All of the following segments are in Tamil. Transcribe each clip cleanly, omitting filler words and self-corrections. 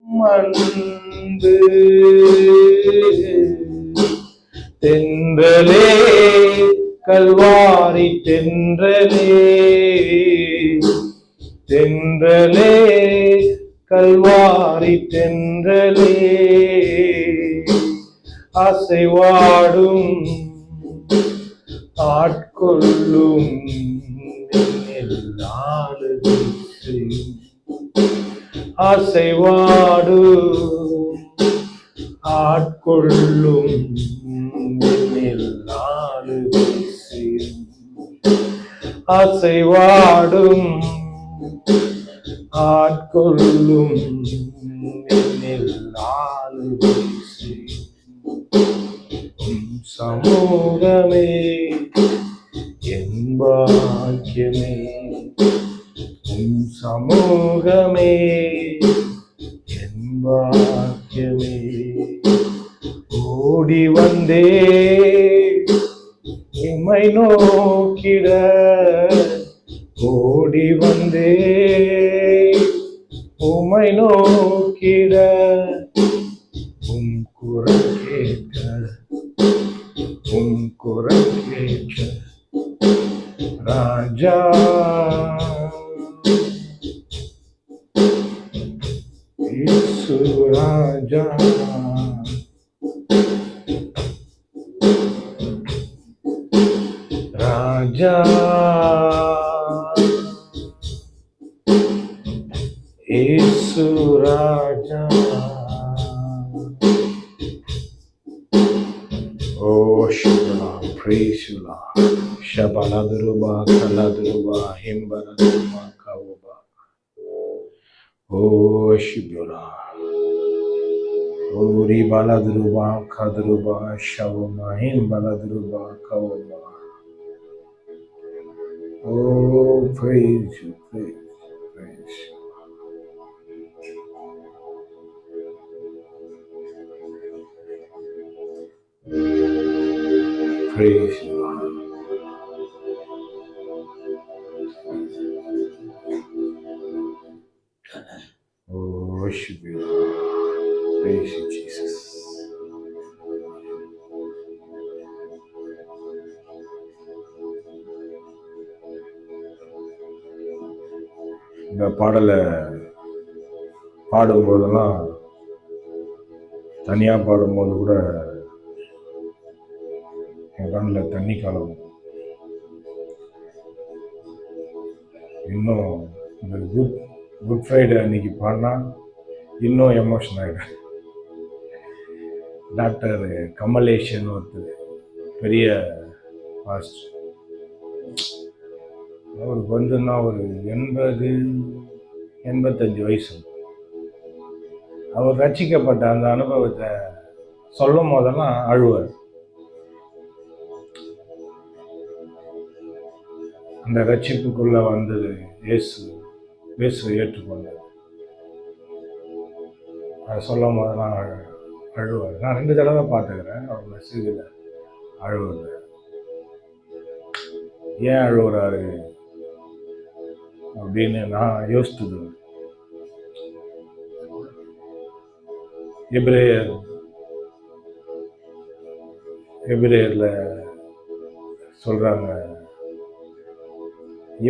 அன்பு தென்றலே கல்வாரி தென்றலே தென்றலே கல்வாரி தென்றலே அசைவாடும் ஆட்கொள்ளும் அசைவாடு ஆட்கொள்ளும் அசைவாடும் ஆட்கொள்ளும் சமூகமே என் பாக்கியமே சமூகமே என் பாக்கியமே ஓடி வந்தே உம்மை நோக்கிட ஓடி வந்தே உம்மை நோக்கிட உம் குரல் கேட்க உம் குரல் கேட்க ராஜா இயேசு ராஜா ராஜா இயேசு ராஜா. Oh, Shubala, praise you, Lord. Shabaladruba, Kaladruba, Himbaladruba, Kawaba. Oh, Shubala. Oh, Ribaladruba, Kadruba, Shavama, Himbaladruba, Kawaba. Oh, praise you, praise you, praise you. Praise you, Lord. Oh, worship you, Lord. Praise you, Jesus. இந்த பாடலை பாடும்போதெல்லாம் தனியாக பாடும்போது கூட என் கண்ணில் தண்ணி கலவும். இன்னும் இந்த குட் ஃப்ரைடே அன்னைக்கு பாடினா இன்னும் எமோஷன் ஆகிடும். டாக்டர் கமலேஷன் ஒருத்தர் பெரிய பாஸ்டர், அவருக்கு வந்துன்னா ஒரு 85 வயசு. அவர் ரட்சிக்கப்பட்ட அந்த அனுபவத்தை சொல்லும் போதெல்லாம் அழுவார். அந்த ரட்சிப்புக்குள்ள வந்தது இயேசுவை ஏற்றுக்கொண்டார். அதை சொல்லும் போதெல்லாம் அழுவார். நான் 2 தடவை பார்த்துக்கிறேன் அவர் மெசேஜில் அழுவார். ஏன் அழுகுறாரு அப்படின்னு நான் யோசித்தது. எபிரேயர்ல சொல்றாங்க,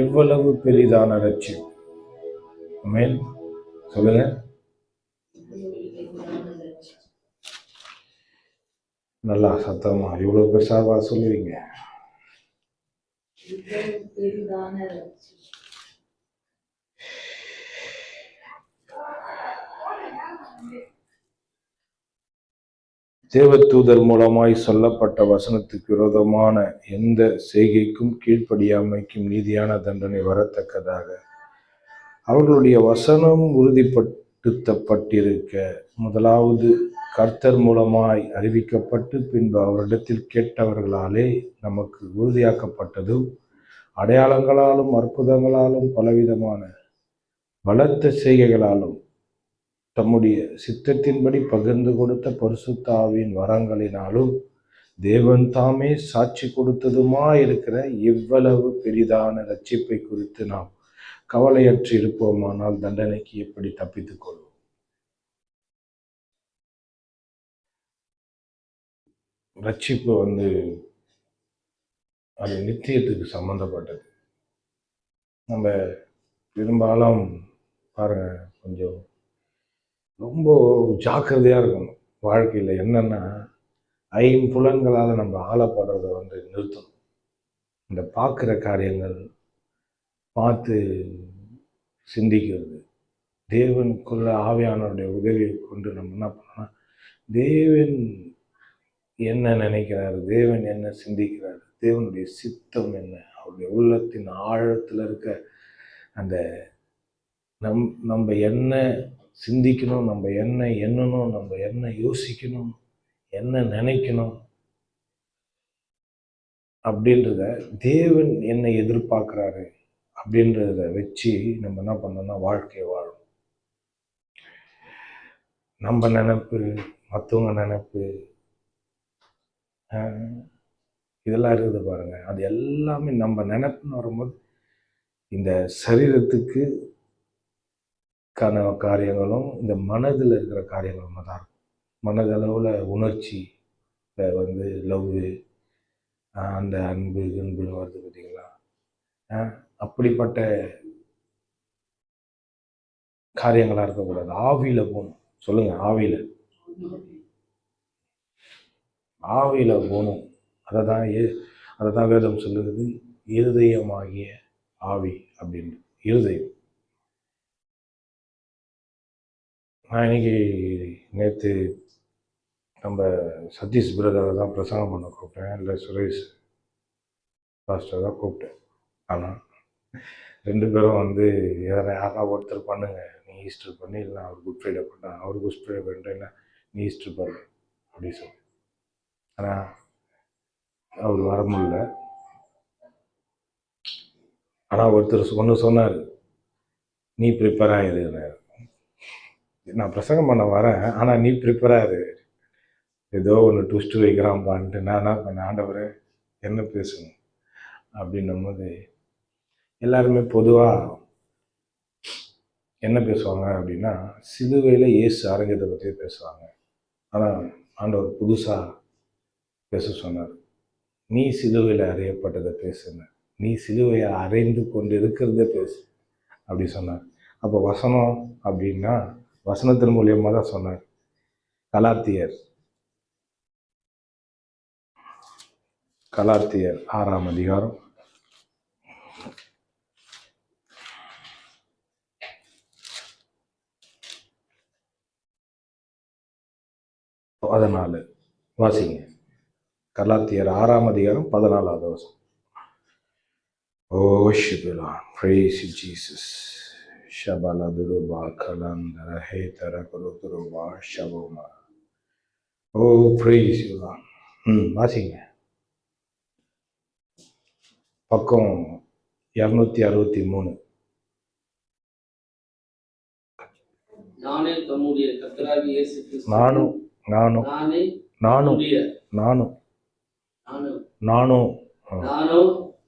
எவ்வளவு பெரிதான ரட்சிப்பு. ஆமென் சொல்லுங்க. நல்லா சத்தமா இவ்வளவு பெருசாவா சொல்லுவீங்க? தேவதூதர் மூலமாய் சொல்லப்பட்ட வசனத்துக்கு விரோதமான எந்த செய்கைக்கும் கீழ்ப்படியாமைக்கும் நீதியான தண்டனை வரத்தக்கதாக அவர்களுடைய வசனம் உறுதிப்படுத்தப்பட்டிருக்க முதலாவது கர்த்தர் மூலமாய் அறிவிக்கப்பட்டு பின்பு அவரிடத்தில் கேட்டவர்களாலே நமக்கு உறுதியாக்கப்பட்டதும் அடையாளங்களாலும் அற்புதங்களாலும் பலவிதமான பலத்த செய்கைகளாலும் தம்முடைய சித்தத்தின்படி பகிர்ந்து கொடுத்த பரிசுத்த ஆவியின் வரங்களினாலும் தேவன் தாமே சாட்சி கொடுத்ததுமாயிருக்கிற இவ்வளவு பெரிதான ரட்சிப்பை குறித்து நாம் கவலையற்று இருப்போமானால் தண்டனைக்கு எப்படி தப்பித்துக் கொள்வோம்? ரட்சிப்பு அது நித்தியத்துக்கு சம்மந்தப்பட்டது. நம்ம பெரும்பாலும் பாருங்க, கொஞ்சம் ரொம்ப ஜாக்கிரதையாக இருக்கணும் வாழ்க்கையில். என்னென்னா, ஐம்புலன்களால் நம்ம ஆளப்படுறதை நிறுத்தணும். இந்த பார்க்குற காரியங்கள், பார்த்து சிந்திக்கிறது, தேவனுக்குள்ள ஆவியானவருடைய உதவியை கொண்டு நம்ம என்ன பண்ணோம்னா, தேவன் என்ன நினைக்கிறாரு, தேவன் என்ன சிந்திக்கிறாரு, தேவனுடைய சித்தம் என்ன, அவருடைய உள்ளத்தின் ஆழத்தில் இருக்க அந்த நம்ம என்ன சிந்திக்கணும், நம்ம என்ன எண்ணணும், நம்ம என்ன யோசிக்கணும், என்ன நினைக்கணும் அப்படின்றத, தேவன் என்ன எதிர்பார்க்குறாரு அப்படின்றத வச்சு நம்ம என்ன பண்ணோம்னா வாழ்க்கையை வாழும். நம்ம நினைப்பு, மற்றவங்க நினைப்பு, இதெல்லாம் இருக்குது பாருங்க. அது எல்லாமே நம்ம நினைப்புன்னு வரும்போது இந்த சரீரத்துக்கு காரியங்களும் இந்த மனதில் இருக்கிற காரியங்களும் தான் இருக்கும். மனதளவில் உணர்ச்சி லவ், அந்த அன்புன்னு வருது பார்த்தீங்களா, அப்படிப்பட்ட காரியங்களாக இருக்கக்கூடாது. ஆவியில் போகணும். சொல்லுங்க, ஆவியில் போகணும். அதை தான் வேதம் சொல்லுகிறது, இருதயமாகிய ஆவி அப்படின்னு. இருதயம். நான் இன்னைக்கு நேற்று நம்ம சதீஷ் பிரதரை தான் பிரசங்கம் பண்ண கூப்பிட்டேன், இல்லை சுரேஷ் பாஸ்டர் தான் கூப்பிட்டேன். ஆனால் 2 பேரும் யாரா ஒருத்தர் பண்ணுங்க, நீ ஈஸ்டர் பண்ணி, இல்லை அவர் குட் ஃப்ரைடே பண்ணான், அவர் குட் ஃப்ரைடே பண்ணுறேன்னா நீ ஈஸ்டர் பண்ணு அப்படி சொல்லி. ஆனால் அவர் வர முடியல. ஆனால் ஒருத்தர் ஒன்று சொன்னார், நீ ப்ரிப்பேர் ஆகிரு, நான் பிரசங்கம் பண்ண வரேன், ஆனால் நீ ப்ரிப்பேர் ஆகிரு, ஏதோ ஒன்று ட்விஸ்ட்டு வைக்கிறான்பான்ட்டு. நான் என்ன பண்ணேன், ஆண்டவரே என்ன பேசணும் அப்படின்னும் போது எல்லாருமே பொதுவாக என்ன பேசுவாங்க அப்படின்னா, சிலுவையில் இயேசு அரைஞ்சதை பற்றி பேசுவாங்க. ஆனால் ஆண்டவர் புதுசாக பேச சொன்னார், நீ சிலுவையில் அறையப்பட்டதை பேசுன, நீ சிலுவையை அறைந்து கொண்டு இருக்கிறத பேசு அப்படி சொன்னார். அப்போ வசனம் அப்படின்னா வசனத்தின் மூலியமாக தான் சொன்னார். கலாத்தியர் 6ஆம் அதிகாரம் 14 வாசிங்க. கலாத்தியர் 6ஆம் அதிகாரம் 14வது வசனம். Oh, Shibila, praise you, Jesus. Shabala Duruba Kalandara Hetara Kuruturuba Shaboma. Oh, praise you, Lord. வாசிங்க. பக்கம் 263.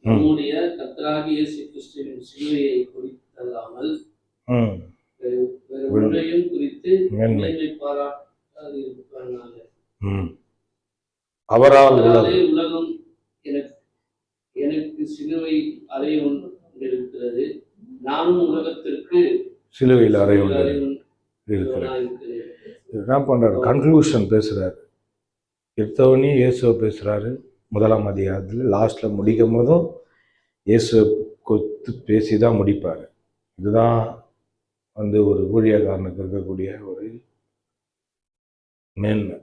நம்முடைய கர்த்தராகிய இயேசு கிறிஸ்துவின் சிலுவையை குறித்தல்லாமல் வேறொன்றையும் குறித்து மேன்மை பாராட்டாதிருப்பதனால அவரால் உலகம் எனக்கு சிலுவை அறை கொண்டிருக்கிறது, நானும் உலகத்திற்கு சிலுவையில் அறை இருக்கிறேன். என்ன பண்றாரு, கன்க்ளூஷன் பேசுறாரு. எடுத்தவனே இயேசுவை பேசுறாரு. 1ஆம் அதிகாரத்தில் லாஸ்ட்டில் முடிக்கும் போதும் இயேசுவை கொடுத்து பேசி தான் முடிப்பார். இதுதான் ஒரு ஊழியக்காரனுக்கு இருக்கக்கூடிய ஒரு மேன்மை.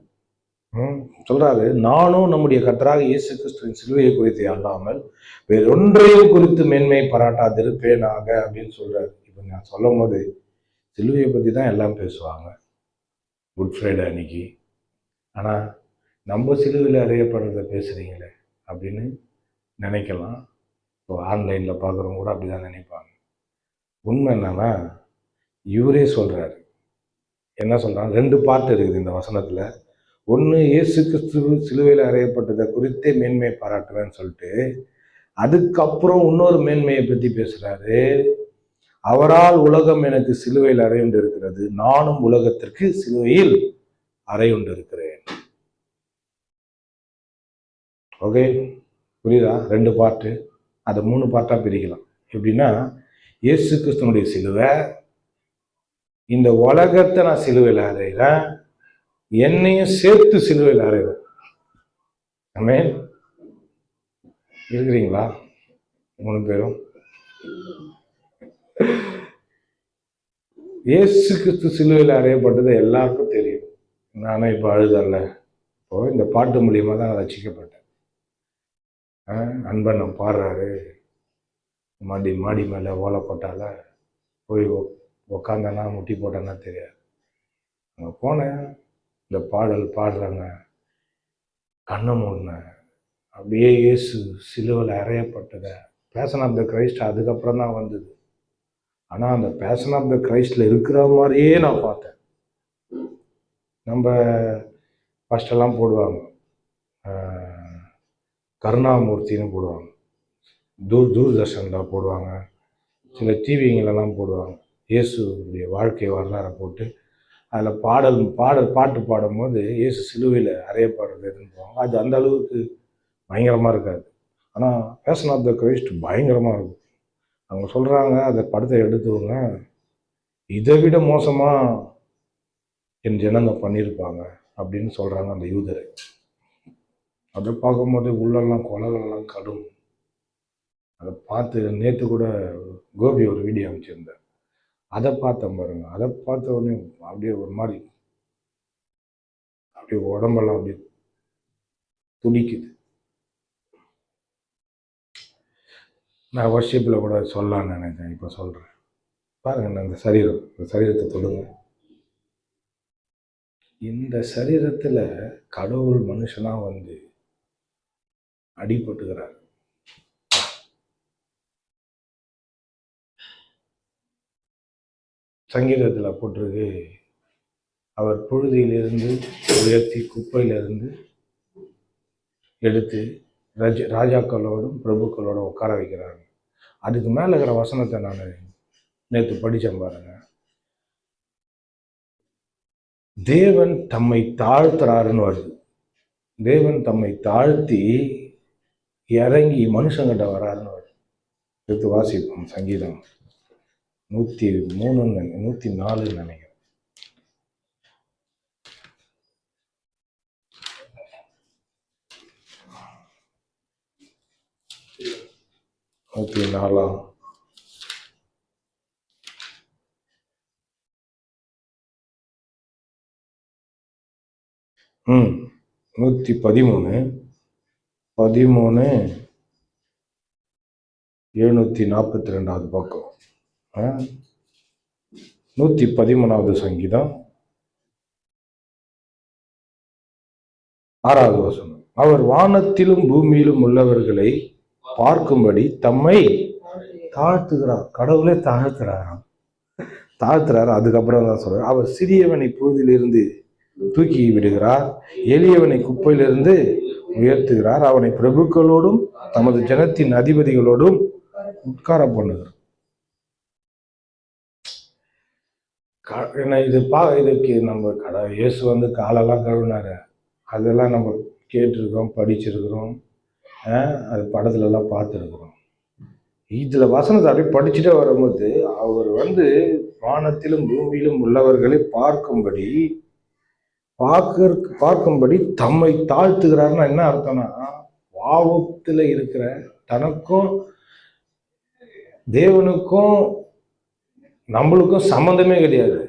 சொல்றாரு, நானும் நம்முடைய கர்த்தராக இயேசு கிறிஸ்துவின் சிலுவையை குறித்து அல்லாமல் வேறொன்றையும் குறித்து மேன்மை பாராட்டாதிருப்பேனாக அப்படின்னு சொல்றாரு. இப்போ நான் சொல்லும் போது சிலுவையை பற்றி தான் எல்லாம் பேசுவாங்க குட் ஃப்ரைடே அன்னைக்கு. ஆனால் நம்ம சிலுவையில் அறையப்படுறத பேசுகிறீங்களே அப்படின்னு நினைக்கலாம். இப்போ ஆன்லைனில் பார்க்குறவங்க கூட அப்படி தான் நினைப்பாங்க. உண்மை என்னன்னா, இவரே சொல்கிறாரு. என்ன சொல்கிறாங்க, 2 பார்ட் இருக்குது இந்த வசனத்தில். ஒன்று, இயேசு கிறிஸ்து சிலுவையில் அறையப்பட்டதை குறித்தே மேன்மையை பாராட்டுவேன்னு சொல்லிட்டு, அதுக்கப்புறம் இன்னொரு மேன்மையை பற்றி பேசுகிறாரு. அவரால் உலகம் எனக்கு சிலுவையில் அறையுண்டு இருக்கிறது, நானும் உலகத்திற்கு சிலுவையில் அறையுண்டு இருக்கிறேன். ஓகே, புரியுதா? 2 பார்ட்டு, அதை 3 பார்ட்டாக பிரிக்கலாம். எப்படின்னா, இயேசு கிறிஸ்துவனுடைய சிலுவை, இந்த உலகத்தை நான் சிலுவையில் அறையிறேன், என்னையும் சேர்த்து சிலுவையில் அறையிறேன். ஆமென். இருக்கிறீங்களா 3 பேரும்? இயேசு கிறிஸ்து சிலுவையில் அறையப்பட்டது எல்லாருக்கும் தெரியும். நானும் இப்போ அழுதல்ல, இப்போ இந்த பாட்டு மூலியமா தான் நான் ரசிக்கப்பட்டேன். அன்பன் நான் பாடுறாரு, மாடி மேலே ஓலை போட்டால போய் உக்காந்தேன்னா முட்டி போட்டேன்னா தெரியாது. அங்கே போனேன், இந்த பாடல் பாடுறாங்க, கண்ணை மூடினேன், அப்படியே இயேசு சிலுவையில் அறையப்பட்டதை, பேஷன் ஆஃப் த கிரைஸ்ட் அதுக்கப்புறம் தான் வந்தது. ஆனால் அந்த பேஷன் ஆஃப் த கிரைஸ்டில் இருக்கிற மாதிரியே நான் பார்த்தேன். நம்ம ஃபஸ்ட்டெல்லாம் போடுவாங்க, கருணாமூர்த்தின்னு போடுவாங்க, தூர்தர்ஷனில் போடுவாங்க, சில டிவிங்களெல்லாம் போடுவாங்க, இயேசுடைய வாழ்க்கை வரலாறை போட்டு அதில் பாட்டு பாடும்போது இயேசு சிலுவையில் அறையப்படுறதுன்னு போவாங்க. அது அந்த அளவுக்கு பயங்கரமாக இருக்காது. ஆனால் பேஷன் ஆஃப் த கிரைஸ்ட் பயங்கரமாக இருக்கும். அவங்க சொல்கிறாங்க, அந்த படத்தை எடுத்தவங்க இதை விட மோசமாக என் ஜனங்க பண்ணியிருப்பாங்க அப்படின்னு சொல்கிறாங்க அந்த யூதரை. அதை பார்க்கும்போது உள்ளெல்லாம் கொலைகள்லாம் கடும். அதை பார்த்து நேற்று கூட கோபி ஒரு வீடியோ அமைச்சிருந்தார், அதை பார்த்தேன் பாருங்க. அதை பார்த்த உடனே அப்படியே ஒரு மாதிரி அப்படியே உடம்பெல்லாம் அப்படியே துடிக்குது. நான் வர்ஷிப்பில் கூட சொல்லலான்னு நினைச்சேன், இப்போ சொல்கிறேன் பாருங்க. நான் இந்த சரீரத்தை தொடுங்க. இந்த சரீரத்தில் கடவுள் மனுஷனாக வந்து அடிபட்டுக்கிறார். சங்கீதத்தில் போட்டிருக்கு, அவர் புழுதியிலிருந்து உயர்த்தி குப்பையிலிருந்து எடுத்து ராஜாக்களோடும் பிரபுக்களோடும் உட்கார வைக்கிறாங்க. அதுக்கு மேலே இருக்கிற வசனத்தை நான் நேற்று படித்தேன் பாருங்க. தேவன் தம்மை தாழ்த்துறாருன்னு வருது. தேவன் தம்மை தாழ்த்தி இறங்கி மனுஷங்கிட்ட வராருன்னு வருது. எடுத்து வாசிப்போம். சங்கீதம் 103 104 நினைக்கிறேன். 104 113 742 பக்கம், 113வது சங்கீதம் 6வது வசனம். அவர் வானத்திலும் பூமியிலும் உள்ளவர்களை பார்க்கும்படி தம்மை தாழ்த்துகிறார். கடவுளே தாழ்த்துறாரு. அதுக்கப்புறம் தான் சொல்றார், அவர் சிறியவனை புழுதியிலிருந்து தூக்கி விடுகிறார், எளியவனை குப்பையிலிருந்து உயர்த்துகிறார், அவனை பிரபுக்களோடும் தமது ஜனத்தின் அதிபதிகளோடும் உட்கார பண்ணுகிறார். இதுக்கு நம்ம இயேசு வந்து காலெல்லாம் கழுவினாரு, அதெல்லாம் நம்ம கேட்டிருக்கோம், படிச்சிருக்கிறோம், அது படத்துலலாம் பார்த்துருக்குறோம். இதில் வசனத்தை அப்படியே படிச்சுட்டே வரும்போது அவர் வந்து வானத்திலும் பூமியிலும் உள்ளவர்களை பார்க்கும்படி தம்மை தாழ்த்துகிறாருன்னா என்ன அர்த்தம்னா, பாவத்தில் இருக்கிற தனக்கும் தேவனுக்கும் நம்மளுக்கும் சம்பந்தமே கிடையாது.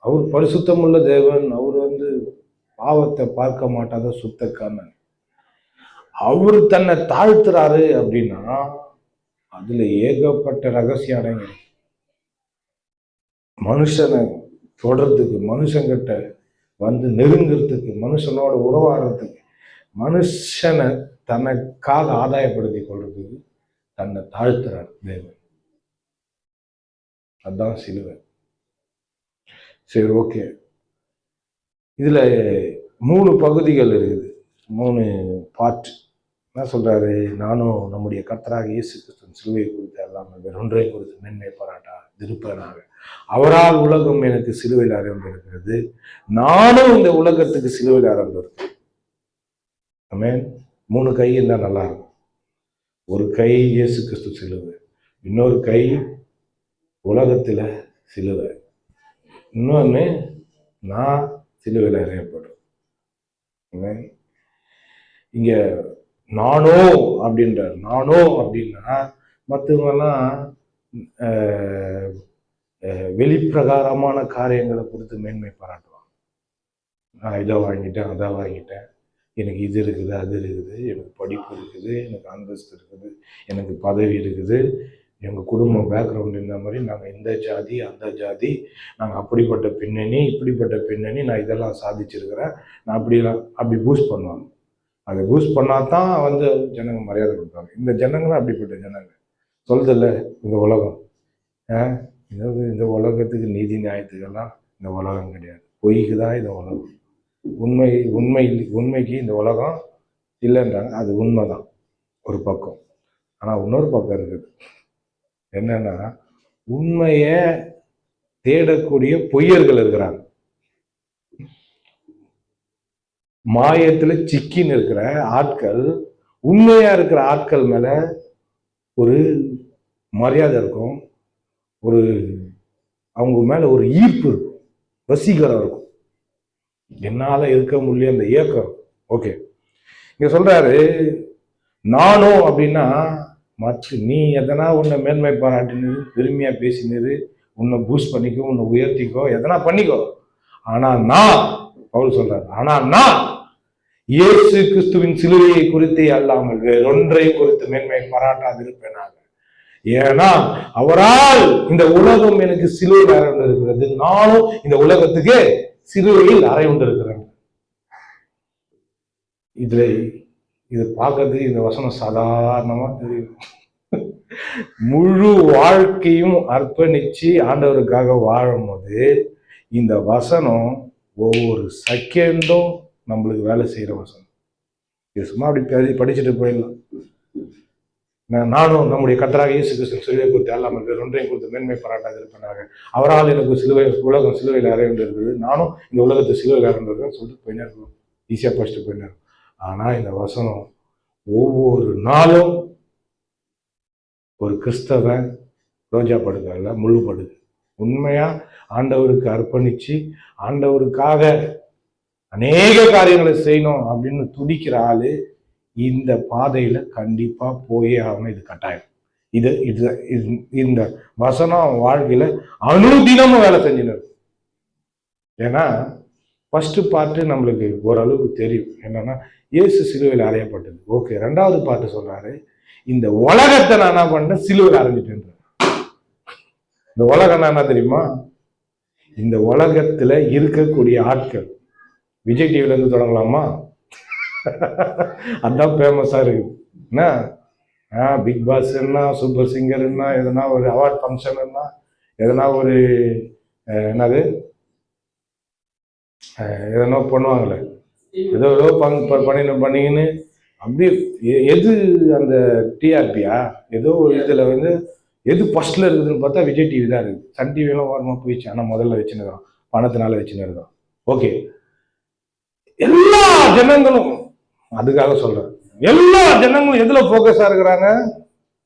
அவர் பரிசுத்தம் உள்ள தேவன், அவர் வந்து பாவத்தை பார்க்க மாட்டாத சுத்தக்காரன். அவர் தன்னை தாழ்த்துறாரு அப்படின்னா அதுல ஏகப்பட்ட ரகசியம் அடங்கி. மனுஷனை தொடர்றதுக்கு, மனுஷங்கிட்ட வந்து நெருங்கிறதுக்கு, மனுஷனோட உறவாடுறதுக்கு, மனுஷனை தனக்காக ஆதாயப்படுத்தி கொள்றதுக்கு தன்னை தாழ்த்துறார் தேவன். அதுதான் சிலுவை. சரி, ஓகே. இதுல 3 பகுதிகள் இருக்குது, 3 பார்ட். என்ன சொல்றாரு, நானும் நம்முடைய கர்த்தராக இயேசு கிறிஸ்துவின் சிலுவையை குறித்து அல்லாமல் வேறொன்றை குறித்து மேன்மை பாராட்டா திருப்பனாக, அவரால் உலகம் எனக்கு சிலுவையில் ஆரம்பிருக்கிறது, நானும் இந்த உலகத்துக்கு சிலுவையில் ஆரம்பிருக்கேன். ஆமென். 3 கை இருந்தா நல்லா இருக்கும். ஒரு கை இயேசு கிறிஸ்து சிலுவை, இன்னொரு கை உலகத்துல சிலுவை, இன்னொன்னு நான் சிலுவையில் அறையப்படும். ஆமென். இங்க நானோ அப்படின்றார். நானோ அப்படின்னா மற்றவங்கெல்லாம் வெளிப்பிரகாரமான காரியங்களை கொடுத்து மேன்மை பாராட்டுவாங்க. நான் இதை வாங்கிட்டேன், அதை வாங்கிட்டேன், எனக்கு இது இருக்குது, அது இருக்குது, எனக்கு படிப்பு இருக்குது, எனக்கு அந்தஸ்து இருக்குது, எனக்கு பதவி இருக்குது, எங்கள் குடும்பம் பேக்ரவுண்ட் இந்த மாதிரி, நாங்கள் இந்த ஜாதி அந்த ஜாதி, நாங்கள் அப்படிப்பட்ட பின்னணி இப்படிப்பட்ட பின்னணி, நான் இதெல்லாம் சாதிச்சிருக்கிறேன், நான் அப்படி பூஸ்ட் பண்ணுவாங்க. அதை பூஸ்ட் பண்ணாதான் ஜனங்க மரியாதை கொடுப்பாங்க. இந்த ஜனங்களும் அப்படிப்பட்ட ஜனங்க சொல்றதில்ல. இந்த உலகம் இந்த உலகத்துக்கு நீதி நியாயத்துக்கெல்லாம் இந்த உலகம் கிடையாது, பொய்க்கு தான் இந்த உலகம். உண்மைக்கு இந்த உலகம் இல்லைன்றாங்க, அது உண்மைதான் ஒரு பக்கம். ஆனால் இன்னொரு பக்கம் இருக்குது. என்னன்னா, உண்மையை தேடக்கூடிய பொய்யர்கள் இருக்கிறாங்க. மாயத்துல சிக்கின்னு இருக்கிற ஆட்கள், உண்மையா இருக்கிற ஆட்கள் மேல ஒரு மரியாதை இருக்கும், ஒரு அவங்க மேல ஒரு ஈர்ப்பு இருக்கும், வசீகரம் இருக்கும். என்னால இருக்க முடியல அந்த ஏக்கம். ஓகே, இங்க சொல்றாரு நானும் அப்படின்னா, மற்ற நீ எதனா உன்னை மேன்மை பாராட்டினது, பெருமையா பேசினது, உன்னை பூஸ்ட் பண்ணிக்கோ, உன்னை உயர்த்திக்கோ, எதனா பண்ணிக்கோ. ஆனா நான், பவுல் சொல்றாரு, ஆனா நான் இயேசு கிறிஸ்துவின் சிலுவையை குறித்தே அல்லாமல் வேறொன்றை குறித்து மேன்மை பாராட்டாதிருப்பேனாக. ஏன்னா அவரால் இந்த உலகம் எனக்கு சிலுவையில் அறை கொண்டிருக்கிறது, நானும் இந்த உலகத்துக்கு சிலுவையில் அறை கொண்டிருக்கிறேன். இது பார்க்கறதுக்கு இந்த வசனம் சாதாரணமா தெரியும். முழு வாழ்க்கையும் அர்ப்பணிச்சு ஆண்டவருக்காக வாழும் போது இந்த வசனம் ஒவ்வொரு செகண்டும் நம்மளுக்கு வேலை செய்யற வசனம். இது சும்மா அப்படி படிச்சுட்டு போயிடலாம். நானும் நம்முடைய கர்த்தராகிய இயேசு கிறிஸ்து சிலுவை குறித்து அல்லாமல் வேறொன்றையும் குறித்து மேன்மை பாராட்டாது இருப்பேனாக. அவரால் எனக்கு உலகம் சிலுவையில் அறை இருக்குது, நானும் இந்த உலகத்தை சிலுவையில் அறைன்றதுன்னு சொல்லிட்டு போயினே இருக்கணும், ஈஸியா படிச்சுட்டு போயினே இருக்கும். ஆனா இந்த வசனம் ஒவ்வொரு நாளும் ஒரு கிறிஸ்தவன் ரோஜா படுக்கல முள்ளு படுது, உண்மையா ஆண்டவருக்கு அர்ப்பணிச்சு ஆண்டவருக்காக அநேக காரியங்களை செய்யணும் அப்படின்னு துடிக்கிற ஆளு இந்த பாதையில கண்டிப்பா போயே ஆகணும். இது கட்டாயம். இந்த வசனம் வாழ்க்கையில அனுதினமும் வேலை செஞ்சுன்னு. ஏன்னா ஃபர்ஸ்ட் பாட்டு நம்மளுக்கு ஓரளவுக்கு தெரியும், என்னன்னா இயேசு சிலுவையில் அறையப்பட்டது. ஓகே, 2வது பாட்டு சொல்றாரு, இந்த உலகத்தை நான் என்ன பண்ணேன், சிலுவையில் அறைஞ்சிட்டேன். இந்த உலகம் என்ன தெரியுமா? இந்த உலகத்துல இருக்கக்கூடிய ஆட்கள். விஜய் டிவில இருந்து தொடங்கலாமா? அதான் ஃபேமஸா இருக்கு. என்ன பிக் பாஸ் என்ன, சூப்பர் சிங்கர் என்ன, எதனா ஒரு அவார்ட் ஃபங்க்ஷன் என்ன, எதனா ஒரு என்னது எதனா பண்ணுவாங்களே, ஏதோ பண்ணிங்கன்னு அப்படியே எது அந்த டிஆர்பியா ஏதோ ஒரு இதுல எது ஃபர்ஸ்ட்ல இருக்குதுன்னு பார்த்தா விஜய் டிவி தான் இருக்குது. சன் டிவியெல்லாம் ஓரமாக போயிடுச்சு. ஆனால் முதல்ல வச்சுன்னு இருக்கோம், பணத்தினால வச்சுன்னு இருக்கோம். ஓகே, எல்லா ஜனங்களும், அதுக்காக சொல்றேன், எல்லா ஜனங்களும் எதுல போக்கஸா இருக்கிறாங்க?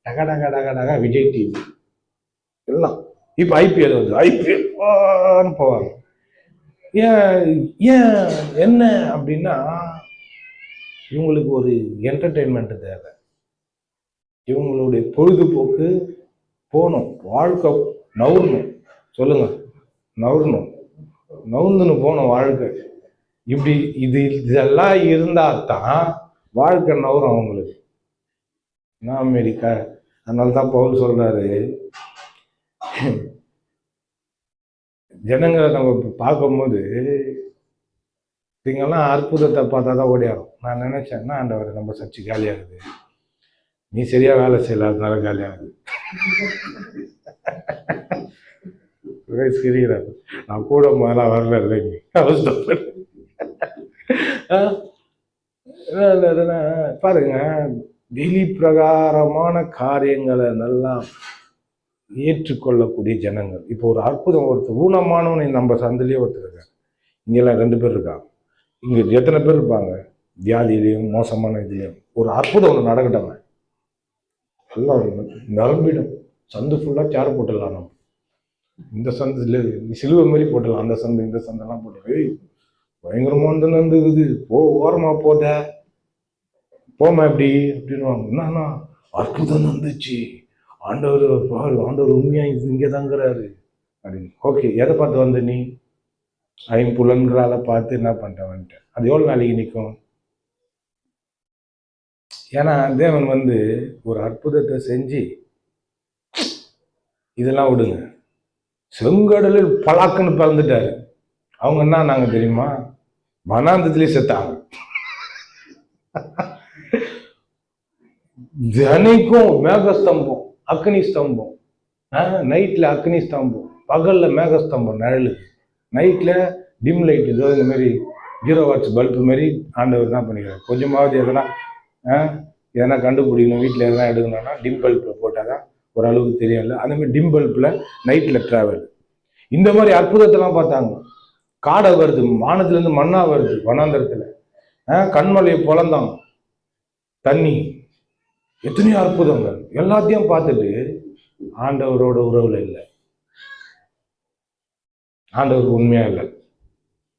டக டக டக டக விஜய் டிவி எல்லாம். இப்ப ஐபிஎல் ஐபிஎல் போவாங்க. ஏன் என்ன அப்படின்னா, இவங்களுக்கு ஒரு என்டர்டெயின்மெண்ட் தேவை, இவங்களுடைய பொழுதுபோக்கு போகணும், வாழ்க்கை நவுறணும். சொல்லுங்க, நவுந்துன்னு போகணும் வாழ்க்கை. இப்படி இதெல்லாம் இருந்தா தான் வாழ்க்கை நவுறும் அவங்களுக்கு. நான் அமெரிக்கா, அதனாலதான் பவுல் சொல்றாரு, ஜனங்களை நம்ம பார்க்கும்போது இவங்கெல்லாம் அற்புதத்தை பார்த்தா தான் ஓடியாரும். நான் நினைச்சேன்னா, ஆண்டவர் நம்ம சர்ச்சை காலியாகுது, நீ சரியா வேலை செய்யலாதனால காலியாகுது. சிரிக்கிறாரு, நான் கூட முதல்ல வரல இல்லைங்க. பாருங்க, வெளி பிரகாரமான காரியங்களை நல்லா ஏற்றுக்கொள்ளக்கூடிய ஜனங்கள். இப்போ ஒரு அற்புதம், ஒருத்தர் ஊனமானவனை நம்ம சந்திலேயே ஒருத்தர் இருக்காங்க, இங்கெல்லாம் 2 பேர் இருக்காங்க, இங்க எத்தனை பேர் இருப்பாங்க? வியாதியிலையும் மோசமான இதுலையும் ஒரு அற்புதம் ஒன்று நடக்கட்டவங்க எல்லாம் நிரம்பிடும். சந்து ஃபுல்லாக சேர் போட்டுடலாம். நம்ம இந்த சந்து சிலுவை மாதிரி போட்டுடலாம், அந்த சந்து இந்த சந்தெல்லாம் போட்டு பயங்கரமா வந்து நடந்துக்குது. ஓரமா போத போமா எப்படி அப்படின்னு என்னன்னா அற்புதம் நடந்துச்சு, ஆண்டவர் பாரு, ஆண்டவர் உண்மையா இங்கே தாங்கிறாரு அப்படின்னு. ஓகே, எதை பார்த்து வந்த நீ? ஐம்புலன்களால பார்த்து என்ன பண்ணிட்டேன் வந்துட்டேன். அது எவ்வளோ நாளைக்கு நிற்கும்? ஏன்னா தேவன் வந்து ஒரு அற்புதத்தை செஞ்சு இதெல்லாம் விடுங்க, செங்கடலில் பலாக்குன்னு பிறந்துட்டாரு. அவங்க என்ன நாங்க தெரியுமா? வனாந்தத்திலே செத்தாங்க. தினைக்கும் மேகஸ்தம்பம், அக்னி ஸ்தம்பம், நைட்ல அக்னி ஸ்தம்பம், பகல்ல மேகஸ்தம்பம் நிழலு, நைட்ல டிம் லைட், ஏதோ இந்த மாதிரி 0 வாட்ஸ் பல்பு மாதிரி ஆண்டவர் என்ன பண்ணிக்கிறார். கொஞ்சமாவது எதனா கண்டுபிடிக்கணும், வீட்டில் எதனா எடுக்கணும்னா டிம் பல்பில் போட்டால் தான் ஓரளவுக்கு தெரியல. அந்த மாதிரி டிம் பல்பில் நைட்டில் ட்ராவல். இந்த மாதிரி அற்புதத்தெல்லாம் பார்த்தாங்க. காடை வருது, வானத்துலேருந்து மண்ணா வருது வனாந்தரத்தில், கண்மலையை பொழந்தான் தண்ணி, எத்தனையோ அற்புதங்கள். எல்லாத்தையும் பார்த்துட்டு ஆண்டவரோட உறவுல இல்லை, ஆண்டவர் உண்மையா இல்லை.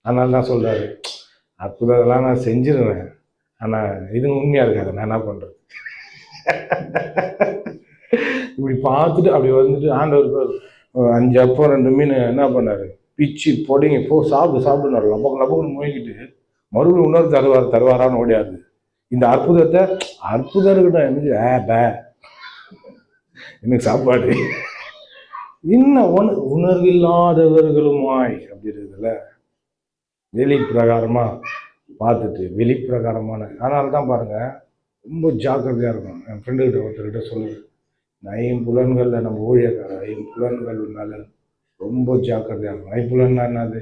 அதனால தான் சொல்றாரு, அற்புதம்லாம் நான் செஞ்சிருவேன், ஆனா இது உண்மையா இருக்காது, நான் என்ன பண்றது? இப்படி பார்த்துட்டு அப்படி வந்துட்டு ஆண்டவர் 5 அப்பம் 2 மீன் என்ன பண்ணாரு, பிச்சு பொடிங்க போ சாப்பிடுனாரு. லபக்குன்னு மூழ்கிட்டு மறுபடியும் இன்னொரு தருவாரான்னு ஓடியாது. இந்த அற்புதம் இருக்கட்டும், எனக்கு சாப்பாடு இன்னும் உணர்வு இல்லாதவர்களுமாய் அப்படி இருக்குதுல்ல, வெளி பிரகாரமா பார்த்துட்டு வெளிப்பிரகாரமான. அதனால தான் பாருங்க ரொம்ப ஜாக்கிரதையா இருக்கும். என் ஃப்ரெண்டுகிட்ட ஒருத்தர்கிட்ட சொல்லுது, இந்த 5 புலன்கள்ல நம்ம ஊழியக்கார 5 புலன்கள் மேல ரொம்ப ஜாக்கிரதையா இருக்கும். 5 புலன்னா என்னது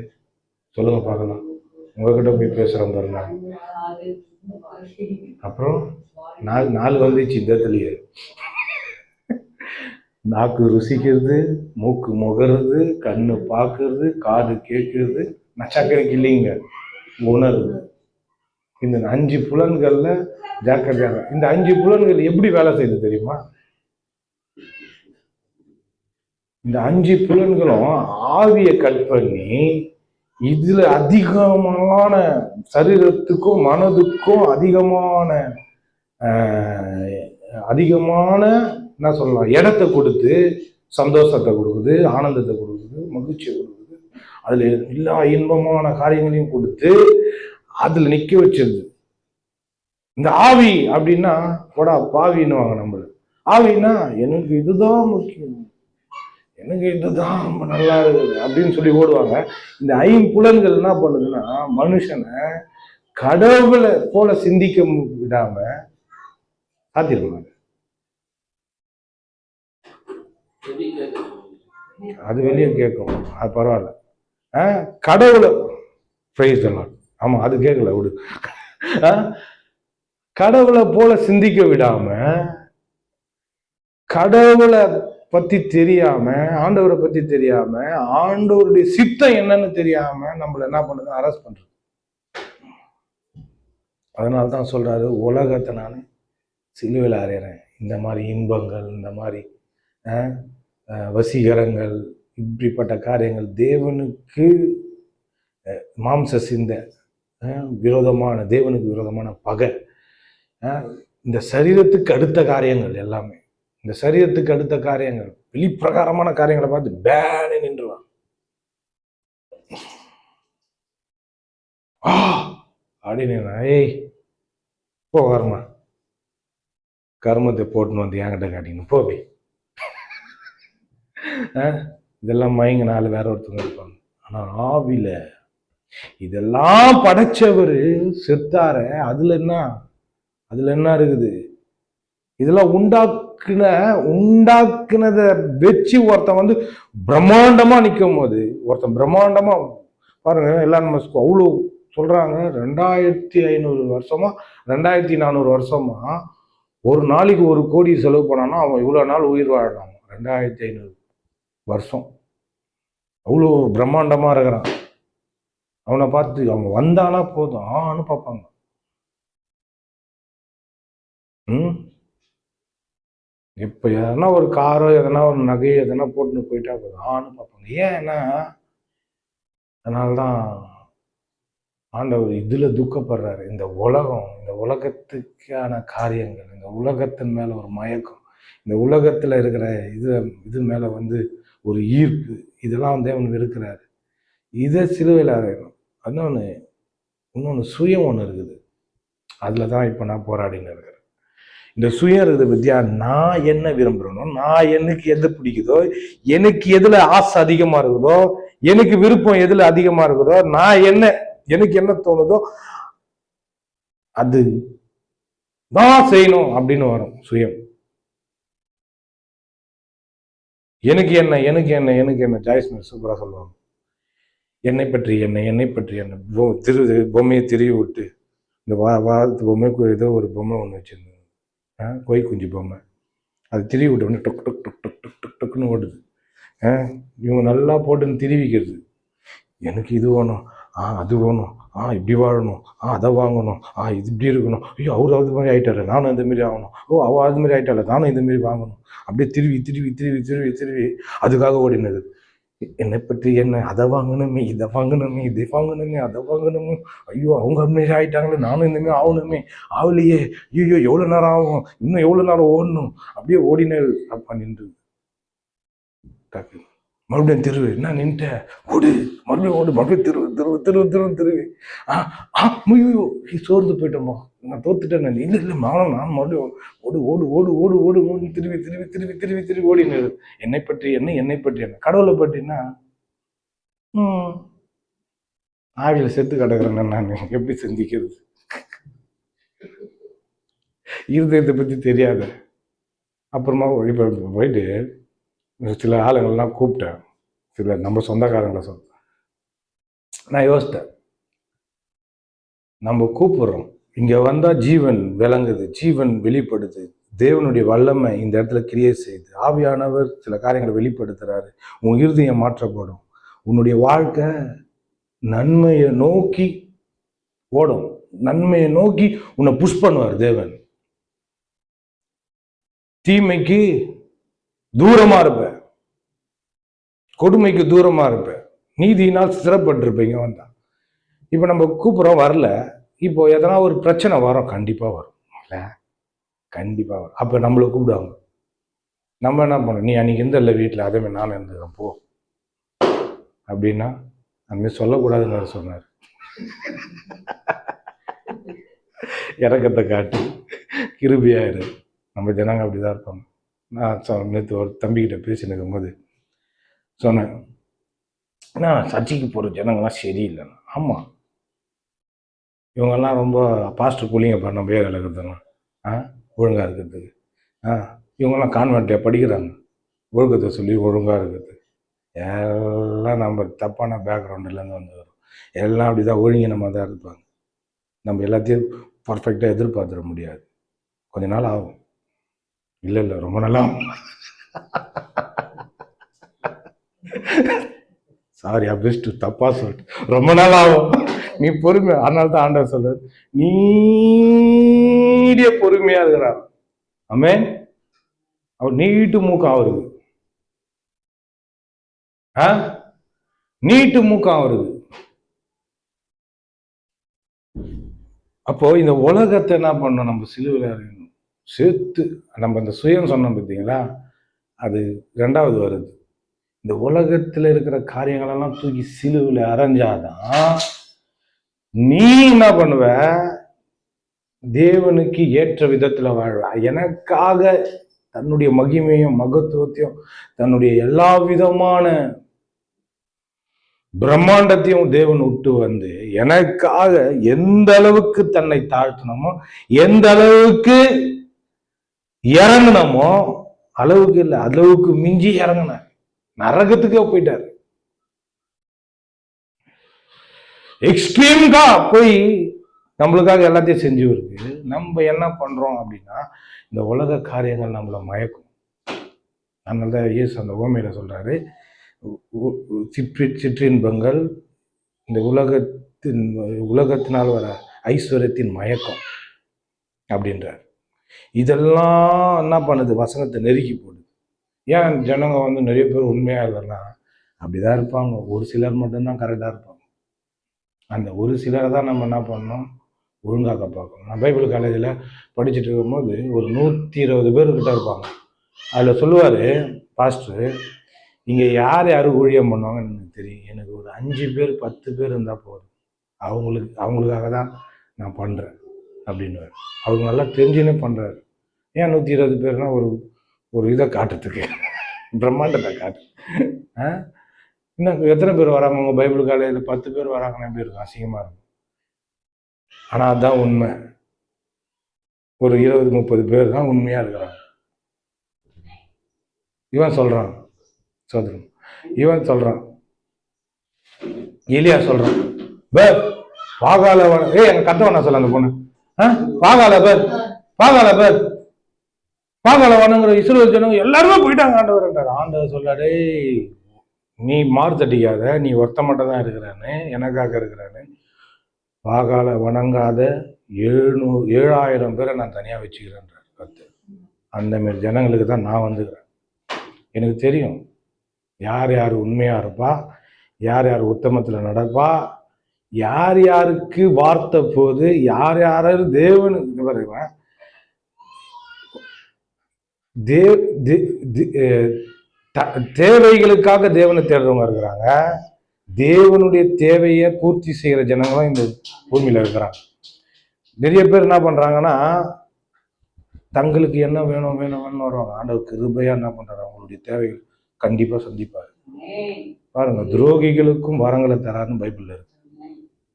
சொல்லுங்க பார்க்கலாம். உங்ககிட்ட போய் பேசுறேன் பாருங்க. அப்புறம் 4 வந்துச்சு இந்த இடத்துலயே. நாக்கு ருசிக்கிறது, மூக்கு முகருது, கண்ணு பார்க்கறது, காது கேட்கறது, நச்சக்கரைக்கு இல்லைங்க உணர்வு. இந்த 5 புலன்கள்ல ஜாக்கிரதையாக. இந்த 5 புலன்கள் எப்படி வேலை செய்யுது தெரியுமா? இந்த 5 புலன்களும் ஆவியை கட் பண்ணி இதுல அதிகமான சரீரத்துக்கும் மனதுக்கும் அதிகமான என்ன சொல்லலாம், இடத்தை கொடுத்து சந்தோஷத்தை கொடுக்குது, ஆனந்தத்தை கொடுக்குது, மகிழ்ச்சியை கொடுக்குது, அதுல எல்லா இன்பமான காரியங்களையும் கொடுத்து அதுல நிக்க வச்சிருது. இந்த ஆவி அப்படின்னா போடா பாவின்னுவாங்க நம்மள. ஆவின்னா எனக்கு இதுதான் முக்கியம், எனக்கு இதுதான் ரொம்ப நல்லா இருக்குது அப்படின்னு சொல்லி ஓடுவாங்க. இந்த 5 புலன்கள் என்ன பண்ணுதுன்னா மனுஷனை கடவுளை போல சிந்திக்க விடாம சாத்திருவாங்க. அது வெளியே கேட்கும், அது பரவாயில்ல. கடவுளை பிரைஸ் எல்லாம், ஆமா அது கேட்கல விடு. கடவுளை போல சிந்திக்க விடாம, கடவுளை பத்தி தெரியாம, ஆண்டவரை பத்தி தெரியாம, ஆண்டவருடைய சித்தம் என்னன்னு தெரியாம நம்மள என்ன பண்ணுது, அரெஸ்ட் பண்றது. அதனால்தான் சொல்றாரு, உலகத்தை நான் சிலுவையில் அறையிறேன். இந்த மாதிரி இன்பங்கள், இந்த மாதிரி வசீகரங்கள், இப்படிப்பட்ட காரியங்கள் தேவனுக்கு மாம்ச சிந்த விரோதமான, தேவனுக்கு விரோதமான பகை. இந்த சரீரத்துக்கு அடுத்த காரியங்கள் எல்லாமே, இந்த சரீரத்துக்கு அடுத்த காரியங்கள், வெளிப்பிரகாரமான காரியங்களை பார்த்து பேனு நின்றுவான். அப்படின்னு ஏய் போ கர்மா, கர்மத்தை போட்டுன்னு வந்து என்கிட்ட காட்டின்னு போவே. இதெல்லாம் மயங்க 4 வேற ஒருத்தவங்க இருப்பாங்க. ஆனா ஆவில இதெல்லாம் படைச்சவரு செத்தார, அதுல என்ன இருக்குது? இதெல்லாம் உண்டாக்குனத வச்சு ஒருத்தன் வந்து பிரம்மாண்டமா நிற்கும் போது, ஒருத்தன் பிரம்மாண்டமா பாருங்க. எல்லாம் அவ்வளோ சொல்றாங்க, 2500 வருஷமா 2400 வருஷமா ஒரு நாளைக்கு 1 கோடி செலவு பண்ணானா அவன் இவ்வளவு நாள் உயிர் வாழறான். 2500 வருஷம் அவ்வளோ பிரம்மாண்டமா இருக்கிறான். அவனை பார்த்து அவங்க வந்தானா போதும் ஆன்னு பார்ப்பாங்க. ம் இப்போ எதனா ஒரு காரோ எதனா ஒரு நகை எதனா போட்டுன்னு போயிட்டா ஆன்னு பார்ப்பாங்க. ஏன்னா அதனால தான் ஆண்டவர் இதில் துக்கப்படுறாரு. இந்த உலகம், இந்த உலகத்துக்கான காரியங்கள், இந்த உலகத்தின் மேலே ஒரு மயக்கம், இந்த உலகத்தில் இருக்கிற இது மேலே வந்து ஒரு ஈர்ப்பு, இதெல்லாம் தேவன் இருக்கிறாரு. இதை சிலுவையில் அறையணும். இன்னொன்று சுயம் ஒன்று இருக்குது. அதில் தான் இப்போ நான் போராடின்னு இருக்கிறேன். இந்த சுயம் இருக்குது பத்தியா, நான் என்ன விரும்புகிறேனோ, நான் எனக்கு எது பிடிக்குதோ, எனக்கு எதில் ஆசை அதிகமாக இருக்குதோ, எனக்கு விருப்பம் எதில் அதிகமாக இருக்குதோ, எனக்கு என்ன தோணுதோ அது தான் செய்யணும் அப்படின்னு வரும் சுயம். எனக்கு என்ன ஜாய்ஸ்மித் சூப்பரா சொல்லுவாங்க. என்னை பற்றி என்ன பொம்மையை திருவி விட்டு இந்த வாரத்து பொம்மை ஏதோ ஒரு பொம்மை ஒன்று வச்சிருந்தேன், கோய் குஞ்சு பொம்மை. அது திருவி விட்ட உடனே டொக் டொக் டொக் டொக் டொக் டொக் டொக்குன்னு ஓடுது. இவங்க நல்லா போட்டுன்னு திருவிக்கிறது. எனக்கு இது வேணும், அது வேணும், இப்படி வாழணும், அதை வாங்கணும், இது இப்படி இருக்கணும், ஐயோ அவர் அது மாதிரி ஆயிட்டாரு, நானும் இந்த மாதிரி ஆகணும், அவள் அது மாதிரி ஆயிட்டால, நானும் இந்த மாதிரி வாங்கணும். அப்படியே திருவி அதுக்காக ஓடினது. என்னை பற்றி என்ன, அதை வாங்கணுமே, இதை வாங்கணுமே, அதை வாங்கணுமே, ஐயோ அவங்க அப்படி ஆயிட்டாங்களே, நானும் இந்த மாதிரி ஆகணுமே, ஆகலையே, ஐயோ எவ்வளோ நேரம் ஆகும், இன்னும் எவ்வளோ நேரம் ஓடணும், அப்படியே ஓடினது. அப்பா நின்று டக்கு மறுபடியும் திருவு, என்ன நின்ட்டேன், ஓடு மறுபடியும் திருவு. சோர்ந்து போயிட்டோமா, நான் தோத்துட்டேன். நான் இல்லை நான் மறுபடியும் ஓடு திருவி ஓடினது. என்னை பற்றி என்ன, கடவுளை பற்றினா ஆவியில் செத்து கிடக்குறேன் நான் எப்படி சிந்திக்கிறது? இருதயத்தை பற்றி தெரியாத. அப்புறமா வழிபட போயிட்டு சில ஆளுங்கள்லாம் கூப்பிட்டேன், சில நம்ம சொந்தக்காரங்களை நான் யோசித்தேன், நம்ம கூப்பிடுறோம், இங்கே வந்தால் ஜீவன் விளங்குது, ஜீவன் வெளிப்படுது, தேவனுடைய வல்லமை இந்த இடத்துல கிரியேட் செய்யுது, ஆவியானவர் சில காரியங்களை வெளிப்படுத்துறாரு, உன் இருதயம் மாற்றப்படும், உன்னுடைய வாழ்க்கை நன்மையை நோக்கி ஓடும், நன்மையை நோக்கி உன்னை புஷ் பண்ணுவார் தேவன். தீமைக்கு தூரமா இருப்ப, கொடுமைக்கு தூரமா இருப்ப, நீதியினால் சிறப்பட்டிருப்பீங்க வந்தா. இப்ப நம்ம கூப்பிடுறோம், வரல, இப்போ எதனா ஒரு பிரச்சனை வரும், கண்டிப்பா வரும், கண்டிப்பா வரும். அப்ப நம்மளை கூப்பிடுவாங்க, நம்ம என்ன பண்ணோம், நீ அன்னைக்கு இருந்தல்ல வீட்டில், அதே மாதிரி நானும் இருந்துக்கிறேன் போ அப்படின்னா, அந்தமாதிரி சொல்லக்கூடாதுன்னு சொன்னார். இறக்கத்தை காட்டு, கிருபியாயிரு. நம்ம ஜனங்க அப்படிதான் இருப்பாங்க. நான் நேற்று ஒரு தம்பிக்கிட்ட பேசின்னு இருக்கும்போது சொன்னேன், நான் சர்ச்சைக்கு போகிற ஜனங்கள்லாம் சரியில்லைண்ணா. ஆமாம், இவங்கெல்லாம் ரொம்ப பாஸ்டர் புள்ளிங்கப்பா, நம்ம பேர் இழக்கிறதுலாம் ஒழுங்காக இருக்கிறதுக்கு. இவங்கெல்லாம் கான்வென்ட்ல படிக்கிறாங்க, ஒழுக்கத்தை சொல்லி ஒழுங்காக இருக்கிறது. எல்லாம் நம்ம தப்பான பேக்ரவுண்ட்லேருந்து வந்து வரும், எல்லாம் அப்படி தான் ஒழுங்கினமாக தான் இருப்பாங்க. நம்ம எல்லாத்தையும் பர்ஃபெக்டாக எதிர்பார்த்துட முடியாது, கொஞ்ச நாள் ஆகும். இல்லை ரொம்ப நல்லா சாரி அப்படின்ட்டு தப்பா சொல்லிட்டு, ரொம்ப நாள் ஆகும், நீ பொறுமை. அதனால தான் ஆண்டவர் சொல்றாரு, நீடிய பொறுமையா இருக்கிறார். ஆமென். அவர் நீட்டு மூக்கம் அவருக்கு, நீட்டு மூக்கம் அவருக்கு. அப்போ இந்த உலகத்தை என்ன பண்ணணும், நம்ம சிலுவையில் அறியணும், சேர்த்து. நம்ம அந்த சுயம் சொன்னோம் பார்த்தீங்களா, அது ரெண்டாவது வருது. இந்த உலகத்துல இருக்கிற காரியங்களெல்லாம் தூக்கி சிலுவையில் அரைஞ்சாதான் நீ என்ன பண்ணுவ, தேவனுக்கு ஏற்ற விதத்துல வாழ்வ. எனக்காக தன்னுடைய மகிமையும் மகத்துவத்தையும் தன்னுடைய எல்லா விதமான பிரம்மாண்டத்தையும் தேவன் விட்டு வந்து எனக்காக எந்த அளவுக்கு தன்னை தாழ்த்தணுமோ, எந்த அளவுக்கு இறங்கணுமோ, அளவுக்கு இல்லை அளவுக்கு மிஞ்சி இறங்கின நரகத்துக்கே போயிட்டாரு. எக்ஸ்ட்ரீம்கா போய் நம்மளுக்காக எல்லாத்தையும் செஞ்சு இருக்கு. நம்ம என்ன பண்றோம் அப்படின்னா, இந்த உலக காரியங்கள் நம்மளை மயக்கும். அதனாலதான் இயேசு அந்த ஓமையில சொல்றாரு, சிற்றின்பங்கள் இந்த உலகத்தினால் வர ஐஸ்வர்யத்தின் மயக்கம் அப்படின்றார். இதெல்லாம் என்ன பண்ணுது? வசனத்தை நெருக்கி போடுது. ஏன் ஜனங்க வந்து நிறைய பேர் உண்மையா இல்லைன்னா அப்படிதான் இருப்பாங்க. ஒரு சிலர் மட்டும்தான் கரெக்டாக இருப்பாங்க. அந்த ஒரு சிலரை தான் நம்ம என்ன பண்ணணும்? ஒழுங்காக்க பார்க்கணும். நான் பைபிள் காலேஜில் படிச்சுட்டு இருக்கும்போது ஒரு 120 பேர்கிட்ட இருப்பாங்க. அதில் சொல்லுவார் பாஸ்டர், இங்கே யார் யார் ஊழியம் பண்ணுவாங்கன்னு எனக்கு தெரியும். எனக்கு ஒரு 5 பேர் 10 பேர் இருந்தால் போதும். அவங்களுக்காக தான் நான் பண்ணுறேன் அப்படின்னுவார். அவங்க நல்லா தெரிஞ்சுன்னே பண்ணுறாரு. ஏன் 120 பேர்னா ஒரு இதை காட்டுறதுக்கு, பிரம்மாண்டத்தை காட்டு. இன்னும் எத்தனை பேர் வராங்க உங்கள் பைபிள் காலேஜில்? 10 பேர் வராங்கன்னா எப்படி இருக்கும்? அசிங்கமாக இருக்கும். ஆனால் அதுதான் உண்மை. ஒரு 20-30 பேர் தான் உண்மையாக இருக்கிறாங்க. இவன் சொல்கிறான் சோதரன், இவன் சொல்கிறான், எலியா சொல்கிறான், பேர் பாகால எங்க கத்தவனா சொல்ல அந்த பொண்ணு பாகால பேர் பாகால வனங்கிற இஸ்ரவேல் ஜனங்க எல்லாருமே போயிட்டாங்க ஆண்டவர். ஆண்டவர் சொல்லாடே, நீ மாறு தட்டிக்காத, நீ ஒருத்த மட்டும் தான் இருக்கிறான்னு, எனக்காக இருக்கிறான்னு. பாகால வணங்காத 7000 பேரை நான் தனியாக வச்சுக்கிறேன்றார் கத்து. அந்த மாதிரி ஜனங்களுக்கு தான் நான் வந்துக்கிறேன். எனக்கு தெரியும் யார் யார் உண்மையாக இருப்பா, யார் யார் உத்தமத்தில் நடப்பா, யார் யாருக்கு வார்த்தை போது, யார் யாராவது தேவனுக்கு வருவேன் தேவைகளுக்காக தேவனை தேடுறவங்க இருக்கிறாங்க. தேவனுடைய தேவையை பூர்த்தி செய்கிற ஜனங்களும் இந்த பூமியில் இருக்கிறாங்க. நிறைய பேர் என்ன பண்ணுறாங்கன்னா, தங்களுக்கு என்ன வேணும் வருவாங்க. ஆண்டவர் கிருபையா என்ன பண்றாரு? அவங்களுடைய தேவைகள் கண்டிப்பாக சந்திப்பார். பாருங்க, துரோகிகளுக்கும் வரங்களை தராருன்னு பைபிள்ல இருக்கு.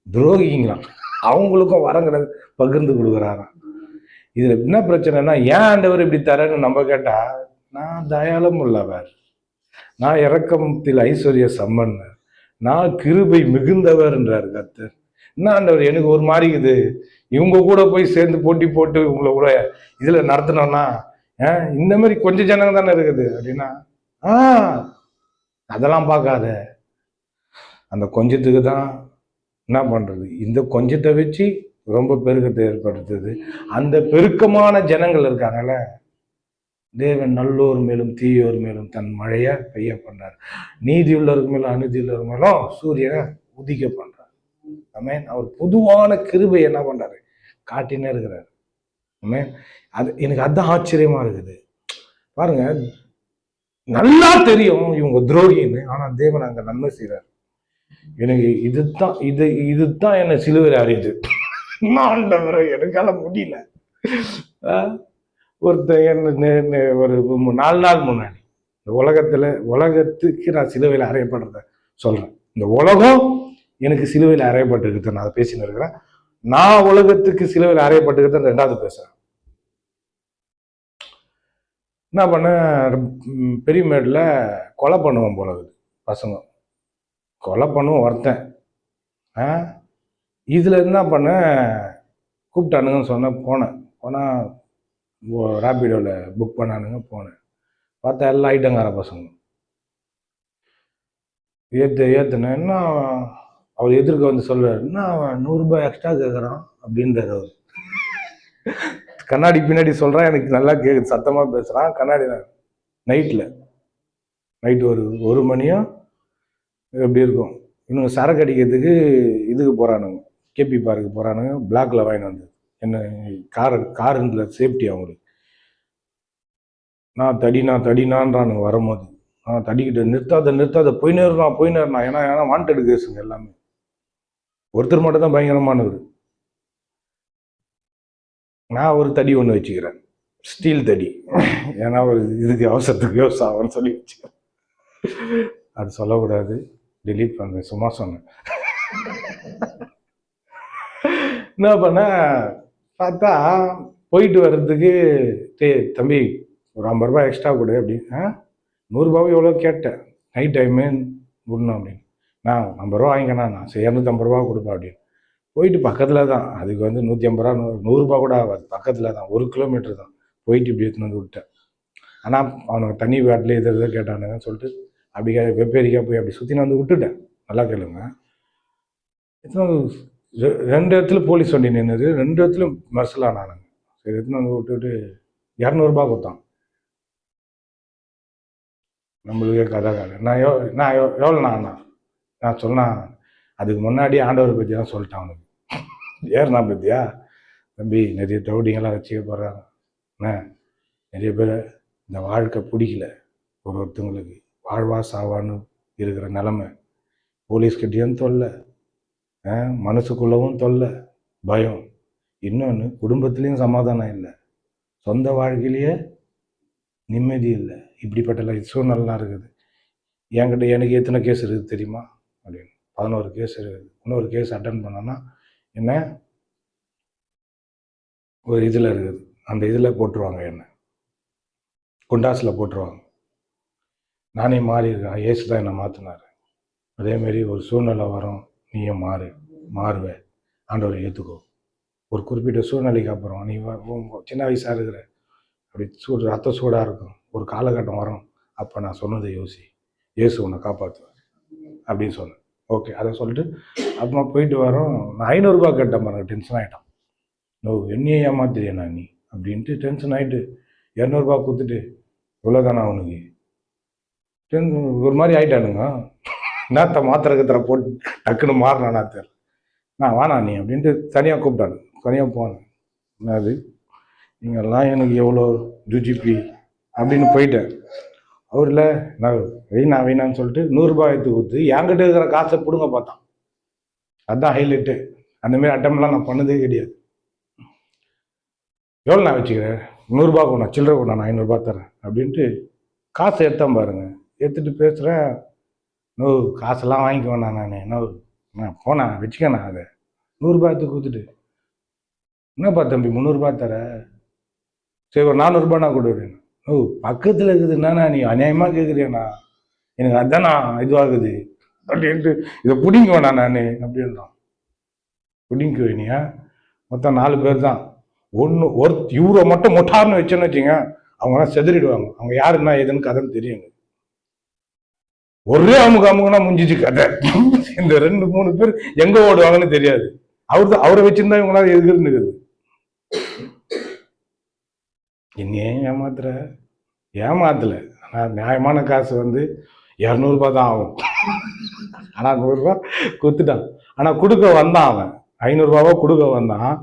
துரோகிங்களாம் அவங்களுக்கும் வரங்களை பகிர்ந்து கொடுக்குறாராம். இதுல என்ன பிரச்சனைனா, ஏன் ஆண்டவர் இப்படி தரேன்னு நம்ம கேட்டா, நான் தயாளம் உள்ளவர், நான் இரக்கத்தில் ஐஸ்வர்ய சம்பன்னர், நான் கிருபை மிகுந்தவர்ன்றார் கர்த்தர். என்ன ஆண்டவர் எனக்கு ஒரு மாதிரி இது, இவங்க கூட போய் சேர்ந்து போட்டி போட்டு உங்களை கூட இதுல நடத்தினோம்னா, இந்த மாதிரி கொஞ்சம் ஜனங்க தானே இருக்குது அப்படின்னா, அதெல்லாம் பார்க்காத. அந்த கொஞ்சத்துக்கு தான் என்ன பண்றது? இந்த கொஞ்சத்தை வச்சு ரொம்ப பெருக்கத்தை ஏற்படுத்துது. அந்த பெருக்கமான ஜனங்கள் இருக்காங்கல்ல, தேவன் நல்லோர் மேலும் தீயோர் மேலும் தன் மழையை பெய்ய பண்றார். நீதி உள்ளவருக்கு மேலும் அநீதி உள்ளவர் மேலும் சூரியனை உதிக்க பண்றார். ஆமென். அவர் பொதுவான கிருபை என்ன பண்றாரு? காட்டினே இருக்கிறார். ஆமென். அது எனக்கு அதுதான் ஆச்சரியமா இருக்குது. பாருங்க, நல்லா தெரியும் இவங்க துரோகின்னு, ஆனா தேவன் அங்க நன்மை செய்யறாரு. எனக்கு இதுதான் என்ன சிலுவையில் அறியுது. எனக்கால முடியல. ஒருத்தர் ஒரு 4 நாள் முன்னாடி இந்த உலகத்துக்கு நான் சிலுவையில் அறையப்படுறத சொல்றேன். இந்த உலகம் எனக்கு சிலுவையில் அறையப்பட்டிருக்கு, நான் அதை பேசின்னு இருக்கிறேன். நான் உலகத்துக்கு சிலுவையில் அறையப்பட்டிருக்கிறத 2வது பேசுறேன். என்ன பண்ண, பெரியமேட்டில் கொலை பண்ணுவோம் போல இருக்குது பசங்க. கொலை பண்ணுவோம் ஒருத்தன். இதில் என்ன பண்ண, கூப்பிட்டானுங்கன்னு சொன்னேன். போனால் ராபிடோவில் புக் பண்ணானுங்க. போனேன், பார்த்தா எல்லாம் ஐட்டங்கார பசங்க. ஏற்றுனேன். என்ன அவர் எதிர்க்க வந்து சொல்றாரு, என்ன அவன் 100 ரூபாய் எக்ஸ்ட்ரா கேட்குறான் அப்படின்றார் அவர். கண்ணாடி பின்னாடி சொல்கிறான், எனக்கு நல்லா கேட்குது, சத்தமாக பேசுகிறான். கண்ணாடி நைட்டு ஒரு மணியும் எப்படி இருக்கும். இன்னும் சரக்கு அடிக்கிறதுக்கு இதுக்கு போகிறானுங்க, கேபி பார்க்கு போகிறானுங்க. பிளாக்ல வாங்கிட்டு வந்து என்ன காருல சேஃப்டி அவங்களுக்கு. நான் தடினான்றானுங்க வரும்போது. நான் தடிக்கிட்டு நிறுத்தாத போய் நேர்னா. ஏன்னா வாண்டட் கேஸுங்க எல்லாமே. ஒருத்தர் மட்டும் தான் பயங்கரமானவர். நான் ஒரு தடி ஒன்று வச்சுக்கிறேன், ஸ்டீல் தடி. ஏன்னா ஒரு இதுக்கு அவசரத்துக்கு யோஸ் ஆகும்னு சொல்லி வச்சுக்கிறேன். அது சொல்லக்கூடாது, டெலீட் பண்ணுறேன், சும்மா சொன்னேன். என்ன பண்ண, பார்த்தா போயிட்டு வர்றதுக்கு தம்பி ஒரு 50 ரூபாய் எக்ஸ்ட்ரா கொடு அப்படின்னு. 100 ரூபாவும் எவ்வளோ கேட்டேன், நைட் டைமு விடணும் அப்படின்னு. நான் 50 ரூபா வாங்கிக்கண்ணா, நான் 250 ரூபா கொடுப்பேன் அப்படின்னு. போயிட்டு பக்கத்தில் தான், அதுக்கு வந்து 150 ரூபா 100 ரூபா கூட ஆகாது, பக்கத்தில் தான், 1 கிலோமீட்டர் தான். போயிட்டு இப்படி எடுத்துன்னு வந்து விட்டேன். ஆனால் அவனுக்கு தண்ணி பாட்டில் இதை கேட்டானுங்கன்னு சொல்லிட்டு அப்படி வெப்பேரிக்கா போய் அப்படி சுற்றி நான் வந்து விட்டுட்டேன். நல்லா கேளுங்க, 2 இடத்துல போலீஸ் வண்டி நின்றுது, 2 இடத்துலையும் மர்சலானானுங்க. சரி எடுத்துன்னு வந்து விட்டுட்டு 200 கொடுத்தான். நம்மளுக்கே கதை கதை. நான் எவ்வளோண்ணா நான் சொன்னேன், அதுக்கு முன்னாடி ஆண்டவர் பற்றி தான் சொல்லிட்டேன் அவனுக்கு. ஏறுனா பத்தியா தம்பி, நிறைய ரவுடிங்கெல்லாம் வச்சுக்க போகிறாங்க. என்ன நிறைய பேர் இந்த வாழ்க்கை பிடிக்கல, ஒருத்தங்களுக்கு வாழ்வா சாவான்னு இருக்கிற நிலமை. போலீஸ்கிட்டையும் தொல்லை, மனசுக்குள்ளவும் தொல்லை, பயம். இன்னொன்று, குடும்பத்துலேயும் சமாதானம் இல்லை, சொந்த வாழ்க்கையிலேயே நிம்மதி இல்லை. இப்படிப்பட்ட சூழ்நிலாம் இருக்குது. என்கிட்ட எனக்கு எத்தனை கேஸ் இருக்குது தெரியுமா அப்படின்னு. 11 கேஸ் இருக்குது. இன்னொரு கேஸ் அட்டன் பண்ணோன்னா என்ன ஒரு இதில் இருக்குது, அந்த இதில் போட்டுருவாங்க, என்ன குண்டாஸில் போட்டுருவாங்க. நானே மாறி இருக்கேன், ஏசு தான் என்னை மாற்றினார். அதேமாரி ஒரு சூழ்நிலை வரும், நீயே மாறுவே, ஆண்டவரை ஏற்றுக்கோ. ஒரு குறிப்பிட்ட சூழ்நிலைக்கு அப்புறம் நீ சின்ன வயசாக இருக்கிற, அப்படி சூடு ரத்த சூடாக இருக்கும், ஒரு காலகட்டம் வரும், அப்போ நான் சொன்னதை யோசி, இயேசு உன்னை காப்பாற்றுவார் அப்படின்னு சொன்னேன். ஓகே, அதை சொல்லிட்டு அப்புறமா போயிட்டு வரோம். நான் 500 கேட்டேன் பாருங்க, டென்ஷன் ஆகிட்டான். என்னையே ஏமாத்திரியா நீ அப்படின்ட்டு டென்ஷன் ஆகிட்டு 200 கொடுத்துட்டு இவ்வளோதானா அவனுக்கு ஒரு மாதிரி ஆகிட்டானுங்க. என்னத்த மாத்திரக்கத்திர போட்டு டக்குன்னு மாறினானா தெரியல. நான் வானா நீ அப்படின்ட்டு தனியாக கூப்பிட்டானு, தனியாக போனேன். என்னது நீங்கள்லாம் எனக்கு எவ்வளோ ஜூஜிபி அப்படின்னு போயிட்டேன். அவரில் நான் வேணான்னு சொல்லிட்டு 100 எடுத்து கொடுத்து என்கிட்ட இருக்கிற காசை பிடுங்க பார்த்தான். அதுதான் ஹைலைட்டு. அந்தமாரி அட்டம்லாம் நான் பண்ணதே கிடையாது. எவ்வளோ நான் வச்சுக்கிறேன், 100 கொண்டா, சில்லறை கொண்டா, நான் 500 தரேன் அப்படின்ட்டு காசை எடுத்தான் பாருங்க. எடுத்துகிட்டு பேசுகிறேன். காசெல்லாம் வாங்கிக்க வேணாம், நான் போனேன் வச்சுக்கண்ணா, அதை 100 எடுத்து கொடுத்துட்டு, என்னப்பா தம்பி 300 தர, சரி ஒரு 400 நான் கொடுக்குறேன். பக்கத்தில் இருக்குதுன்னா நீ அநியாயமாக கேட்குறியண்ணா, எனக்கு அதுதான் நான் இதுவாகுது அப்படின்ட்டு இதை பிடிங்க வேணா நான் அப்படின்றான். பிடிங்க வேணியா, மொத்தம் 4 பேர் தான். இவரை மட்டும் மொட்டார்னு வச்சோன்னு வச்சுங்க, அவங்களாம் செதறிடுவாங்க. அவங்க யாருன்னா எதுன்னு கதைன்னு தெரியுங்க. ஒரே அமுக்குனா முடிஞ்சிச்சு கதை. இந்த 2-3 பேர் எங்க ஓடுவாங்கன்னு தெரியாது. அவரை வச்சிருந்தா இவங்களால எதுக்குன்னு இருக்குது. இன்னும் ஏமாத்தல. ஆனா நியாயமான காசு 200 தான் ஆகும். ஆனா 100 கொடுத்துட்டான். ஆனா கொடுக்க வந்தான் அவன், 500 கொடுக்க வந்தான்.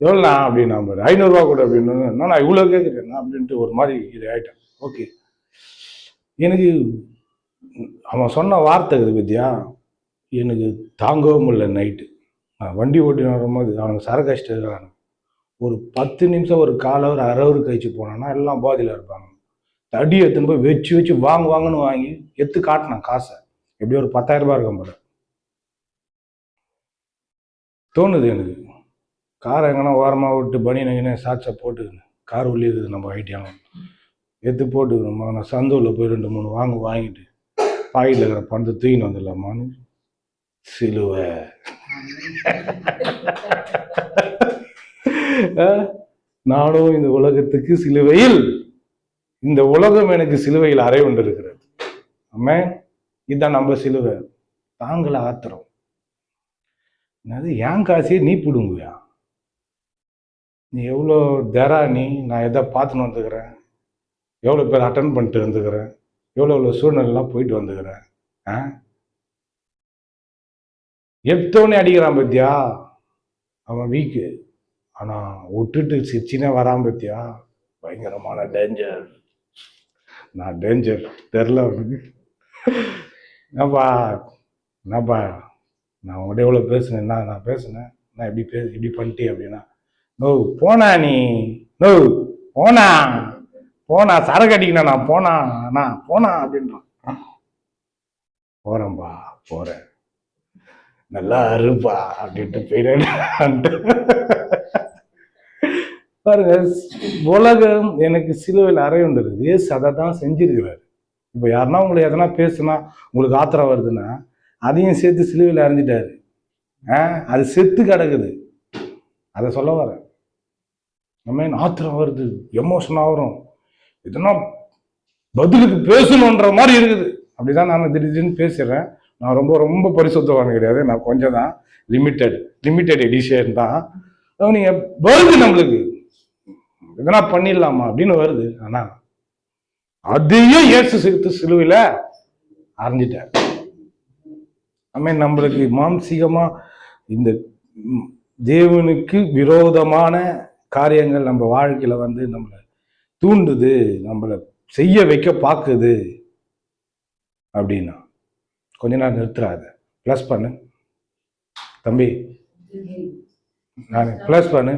எவ்வளோண்ணா அப்படின்னா, 500 கூட அப்படின்னு. நான் இவ்வளோ கேட்குறேன் அப்படின்ட்டு ஒரு மாதிரி இது ஆயிட்டேன். ஓகே, எனக்கு அவன் சொன்ன வார்த்தை இருக்குது பத்தியா, எனக்கு தாங்கவும் முடியல. நைட்டு நான் வண்டி ஓட்டின்னு வரும்போது அவனுக்கு சரக்கு அடிச்சுட்டு இருக்கிறானு. ஒரு 10 நிமிஷம், ஒரு 1/4 அரை ஹவர் கழிச்சு போனான்னா எல்லாம் பாதியில் இருப்பாங்க. தடி எடுத்துன்னு போய் வச்சு வாங்குன்னு வாங்கி எடுத்து காட்டினான் காசை. எப்படியும் ஒரு 10,000 இருக்கும் போல தோணுது எனக்கு. காரை எங்கன்னா ஓரமாக விட்டு பனியனை சாட்சை போட்டுக்கணும், கார் உள்ளே இருக்குது நம்ம ஐட்டியாலும் எடுத்து போட்டுக்கணும். நான் சந்தூரில் போய் 2-3 வாங்கிட்டு பாயில் இருக்கிற பணத்தை தூக்கின்னு வந்துடலாமான்னு. சிலுவை நானும் இந்த உலகத்துக்கு சிலுவையில், இந்த உலகம் எனக்கு சிலுவையில் அறை கொண்டு இருக்கிறது. ஆமென். இதுதான் நம்ம சிலுவை. தாங்களை ஆத்திரம் என்னது, ஏன் காசையே நீ பிடுங்குவியா? நீ எவ்வளோ தரா நீ, நான் எதை பார்த்துன்னு வந்துக்கிறேன், எவ்வளோ பேர் அட்டன் பண்ணிட்டு வந்துக்கிறேன், எவ்வளோ சூழ்நிலாம் போயிட்டு வந்துக்கிறேன். எடுத்தோடனே அடிக்கிறான் பத்தியா, அவன் வீக்கு. ஆனால் விட்டுட்டு சிரிச்சினே வரான் பத்தியா, பயங்கரமான டேஞ்சர். நான் டேஞ்சர் தெரில அவனுக்கு. என்னப்பா நான் உங்கள்கிட்ட எவ்வளோ பேசுனேன், நான் பேசுனேன், நான் இப்படி பண்ணிட்டேன் அப்படின்னா, போனா நீ போனா சரக்கு அடிக்கணும், நான் போனா அப்படின்றான். போறேன்பா போறேன், நல்லா இருப்பா அப்படின்ட்டு போயிட்டேன். பாருங்க, உலகம் எனக்கு சிலுவையில் அறை உண்டு இருக்குது. ஏசு அதை தான் செஞ்சிருக்கிறாரு. இப்போ யாருன்னா உங்களை எதனா பேசுனா உங்களுக்கு ஆத்திரம் வருதுன்னா அதையும் சேர்த்து சிலுவையில் அரைஞ்சிட்டாரு. அது செத்து கிடக்குது. அதை சொல்ல வர. நம்ம ஆத்திரம் வருது, எமோஷன் ஆகிறோம், இதனா பதிலுக்கு பேசணுன்ற மாதிரி இருக்குது. அப்படிதான் நான் திடீர்னு பேசுறேன். நான் ரொம்ப பரிசுத்தவான் கிடையாது, நான் கொஞ்சம் தான் லிமிட்டெட் எடிஷன் தான். நீங்க வருது நம்மளுக்கு எதனா பண்ணிடலாமா அப்படின்னு வருது. ஆனா அதையும் இயேசு சிறுத்து சிலுவையில அரைஞ்சிட்டார். நம்மளுக்கு மாம்சீகமா இந்த தேவனுக்கு விரோதமான காரியங்கள் நம்ம வாழ்க்கையில வந்து நம்மளை தூண்டுது, நம்மளை செய்ய வைக்க பார்க்குது அப்படின்னா கொஞ்ச நேரம் நிறுத்துறாத. ப்ளஸ் பண்ணு தம்பி, நான் ப்ளஸ் பண்ணு.